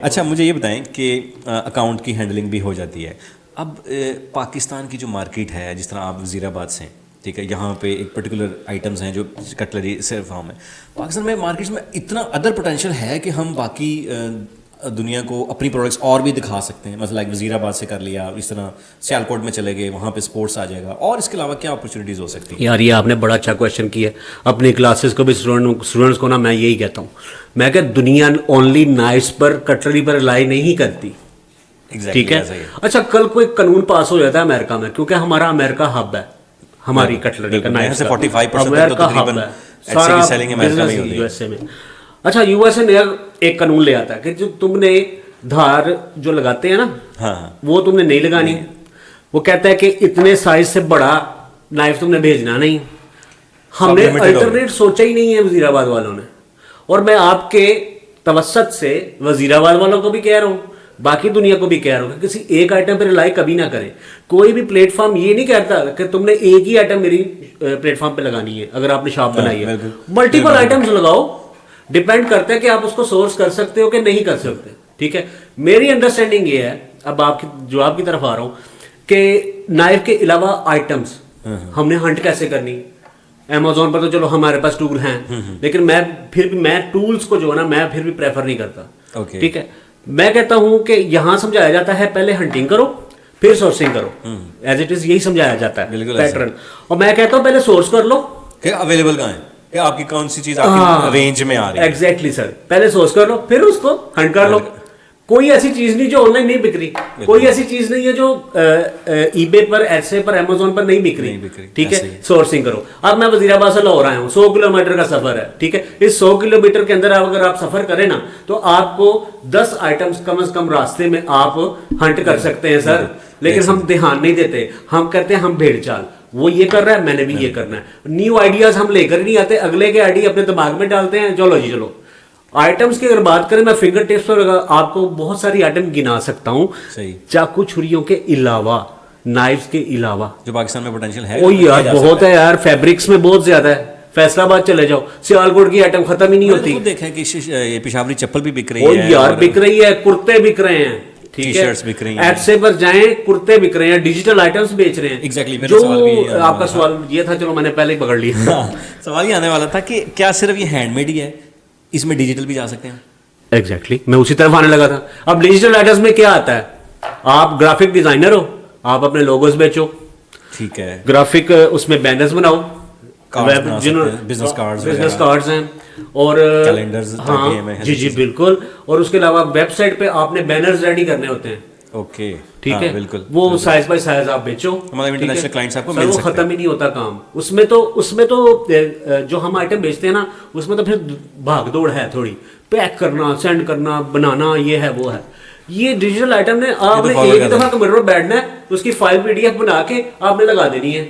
اچھا مجھے یہ بتائیں کہ اکاؤنٹ کی ہینڈلنگ بھی ہو جاتی ہے. اب پاکستان کی جو مارکیٹ ہے، جس طرح آپ وزیر آباد سے ہیں، ٹھیک ہے، یہاں پہ ایک پرٹیکولر آئٹمز ہیں جو کٹلری سے فارم ہے. پاکستان میں مارکیٹس میں اتنا ادر پوٹینشیل ہے کہ ہم باقی دنیا کو اپنی پروڈکٹس اور بھی دکھا سکتے ہیں. مثلا وزیر آباد سے کر لیا، اس طرح سیالکوٹ میں چلے گئے، وہاں پہ سپورٹس آ جائے گا. اور اس کے علاوہ کیا اپرچونیٹیز ہو سکتی ہیں؟ یار یہ آپ نے بڑا اچھا کویشچن کیا ہے. اپنی کلاسز کو بھی اسٹوڈنٹس کو نا میں یہی کہتا ہوں، میں کہ دنیا اونلی نائفس پر کٹلری پر ریلائی نہیں کرتی. ٹھیک ہے. اچھا کل کوئی قانون پاس ہو جاتا ہے امریکہ میں، کیونکہ ہمارا امریکہ ہب ہے ہماری کٹلری کا، نائف امریکہ ہب ہے، سارا بزنس یو ایس اے میں. اچھا یو ایس اے نے ایک قانون لے آتا ہے کہ جو تم نے دھار جو لگاتے ہیں نا وہ تم نے نہیں لگانی. وہ کہتا ہے کہ اتنے سائز سے بڑا نائف تم نے بھیجنا نہیں. ہم نے الٹرنیٹ سوچا ہی نہیں ہے وزیر آباد والوں نے. اور میں آپ کے توسط سے وزیر آباد والوں کو بھی کہہ رہا ہوں، باقی دنیا کو بھی کہہ رہا ہوں کہ کسی ایک آئٹم پہ ریلائی کبھی نہ کریں. کوئی بھی پلیٹ فارم یہ نہیں کہتا کہ تم نے ایک ہی آئٹم میری پلیٹ فارم پہ لگانی ہے. اگر آپ نے شاپ بنائی ہے ملٹیپل آئٹمز لگاؤ، ڈیپینڈ کرتا ہے کہ آپ اس کو سورس کر سکتے ہو کہ نہیں کر سکتے. ٹھیک ہے. میری انڈرسٹینڈنگ یہ ہے، اب آپ کی جواب کی طرف آ رہا ہوں، کہ نائف کے علاوہ آئٹمس ہم نے ہنٹ کیسے کرنی. امیزون پر تو چلو ہمارے پاس ٹول ہیں، لیکن میں ٹولس کو جو ہے نا میں پھر بھی پریفر نہیں کرتا. ٹھیک ہے. میں کہتا ہوں کہ یہاں سمجھایا جاتا ہے پہلے ہنٹنگ کرو پھر سورسنگ کرو. ایز اٹ از یہی سمجھایا جاتا ہے پیٹرن. اور میں کہتا ہوں پہلے سورس کر لو کہ اویلیبل کہاں ہے، کہ آپ کی کون سی چیز آپ کی رینج میں آ رہی ہے. ایگزیکٹلی سر. پہلے سورس کر لو پھر اس کو ہنٹ کر لو. کوئی ایسی چیز نہیں جو آن لائن نہیں بک رہی، کوئی ایسی چیز نہیں ہے جو ای بے پر، ایسے پر، امیزون پر نہیں بک رہی. ٹھیک ہے. سورسنگ کرو. اب میں وزیر آباد سے لاہور آیا ہوں، 100 کلومیٹر کا سفر ہے. ٹھیک ہے. اس 100 کلومیٹر کے اندر اگر آپ سفر کریں نا تو آپ کو 10 آئٹمس کم از کم راستے میں آپ ہنٹ کر سکتے ہیں سر. لیکن ہم دھیان نہیں دیتے، ہم کہتے ہیں ہم بھیڑ چال، وہ یہ کر رہا ہے میں نے بھی یہ کرنا ہے. نیو آئیڈیاز ہم لے کر نہیں آتے، اگلے کے آئیڈیا اپنے دماغ میں ڈالتے ہیں. چلو جی چلو. آئٹمس کی اگر بات کریں، میں فنگر ٹپس پر آپ کو بہت ساری آئٹم گنا سکتا ہوں چاقو چھریوں کے علاوہ، نائفز کے علاوہ، جو پاکستان میں پوٹینشیل ہے. او یار بہت ہے یار. فیبرکس میں بہت زیادہ ہے. فیصلہ آباد چلے جاؤ، سیالکوٹ کی آئٹم ختم ہی نہیں ہوتی. دیکھیں کہ پشاوری چپل بھی بک رہی ہے. او یار بک رہی ہے، کرتے بک رہے ہیں. ٹھیک ہے. ایٹسے پر جائیں کرتے بک رہے ہیں، ڈیجیٹل آئٹمس بیچ رہے ہیں. ایگزیکٹلی. جو آپ کا سوال یہ تھا، چلو میں نے پہلے ہی پکڑ لیا. سوال یہ آنے والا تھا کہ کیا صرف یہ ہینڈ میڈ ہی ہے، اس میں ڈیجیٹل بھی جا سکتے ہیں؟ ایگزیکٹلی. میں اسی طرف آنے لگا تھا. اب ڈیجیٹل آئٹمس میں کیا آتا ہے؟ آپ گرافک ڈیزائنر ہو، آپ اپنے لوگوز بیچو. ٹھیک ہے. گرافک اس میں بینرز بناؤ، بزنس کارڈز ہیں اور کیلنڈرز. ہاں جی جی بالکل. اور اس کے علاوہ ویب سائٹ پہ آپ نے بینرز ریڈی کرنے ہوتے ہیں. اوکے. ٹھیک ہے. بالکل. وہ سائز بائی سائز آپ بیچو. ہمارے انٹرنیشنل کلائنٹس آپ کو مل سکتے ہیں. وہ ختم ہی نہیں ہوتا کام. اس میں تو جو ہم آئٹم بیچتے ہیں نا، اس میں تو پھر بھاگ دوڑ ہے تھوڑی. پیک کرنا، سینڈ کرنا، بنانا، یہ ہے وہ ہے. یہ ڈیجیٹل آئٹم نے آپ نے ایک دفعہ کمپیوٹر پر بیٹھنا ہے، اس کی فائل PDF بنا کے آپ نے لگا دینی ہے.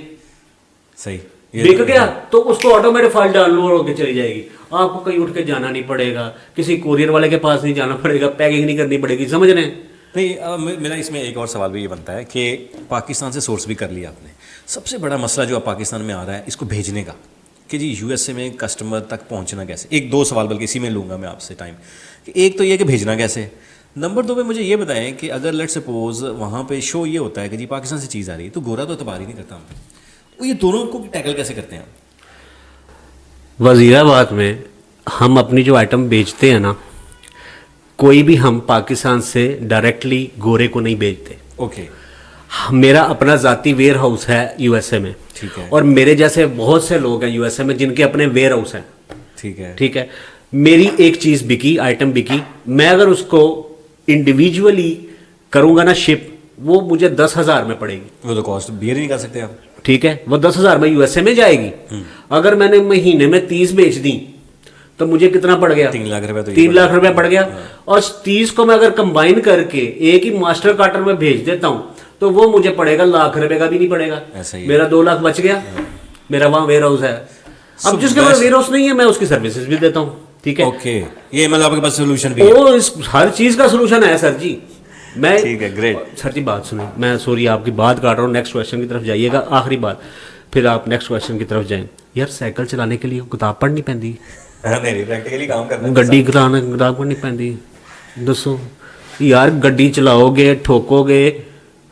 صحیح. بک گیا تو اس کو آٹومیٹک فائل ڈاؤن لوڈ ہو کے چلی جائے گی. آپ کو کہیں اٹھ کے جانا نہیں پڑے گا، کسی کوریئر والے کے پاس نہیں جانا پڑے گا، پیکنگ نہیں کرنی پڑے گی. سمجھ رہے ہیں؟ نہیں، میرا اس میں ایک اور سوال بھی یہ بنتا ہے کہ پاکستان سے سورس بھی کر لیا آپ نے. سب سے بڑا مسئلہ جو اب پاکستان میں آ رہا ہے اس کو بھیجنے کا، کہ جی یو ایس اے میں کسٹمر تک پہنچنا کیسے. ایک دو سوال بلکہ اسی میں لوں گا میں آپ سے ٹائم. کہ ایک تو یہ کہ بھیجنا کیسے. نمبر 2 پہ مجھے یہ بتائیں کہ اگر لیٹ سپوز وہاں پہ شو یہ ہوتا ہے کہ جی پاکستان سے چیز آ رہی ہے، تو گورا تو اعتبار ہی نہیں کرتا ہم. وہ یہ دونوں کو ٹیکل کیسے کرتے ہیں؟ وزیر آباد میں ہم اپنی جو آئٹم بیچتے ہیں نا، کوئی بھی ہم پاکستان سے ڈائریکٹلی گورے کو نہیں بیچتے. اوکے. میرا اپنا ذاتی ویئر ہاؤس ہے یو ایس اے میں. ٹھیک ہے. اور میرے جیسے بہت سے لوگ ہیں یو ایس اے میں جن کے اپنے ویئر ہاؤس ہیں. ٹھیک ہے. ٹھیک ہے. میری ایک چیز بکی، آئٹم بکی، میں اگر اس کو انڈیویجولی کروں گا نا شپ، وہ مجھے 10,000 میں پڑے گی. وہ تو کاسٹ بیئر نہیں کر سکتے آپ. ٹھیک ہے. وہ 10,000 میں یو ایس اے میں جائے گی. اگر میں نے مہینے میں 30 بیچ دی تو مجھے کتنا پڑ گیا؟ 3 لاکھ روپے. 3 لاکھ روپے پڑ گیا. اور 30 کو میں اگر کمبائن کر کے ایک ہی ماسٹر کارٹر میں بھیج دیتا ہوں تو وہ مجھے پڑے گا لاکھ روپے کا بھی نہیں پڑے گا. میرا 2 لاکھ بچ گیا. میرا وہاں ویئر ہاؤس ہے. اب جس کے پاس ویئر ہاؤس نہیں ہے میں اس کی سروسز بھی دیتا ہوں. ٹھیک ہے. اوکے. یہ مطلب آپ کے پاس سولوشن بھی ہے. وہ ہر چیز کا سولوشن ہے سر جی. میں ٹھیک ہے. گریٹ. سر جی بات سنیں، میں سوری آپ کی بات کاٹ رہا ہوں. نیکسٹ کویشچن کی طرف جائیے گا. آخری بات، پھر آپ نیکسٹ کویشچن کی طرف جائیں. یار سائیکل چلانے کے لیے کتاب پڑھنی پہنتی، پریکٹیکلی کام کرنا، گڈی کتاب پڑھنی پہنتی. ਦੱਸੋ ਯਾਰ, ਗੱਡੀ ਚਲਾਓਗੇ, ਠੋਕੋਗੇ,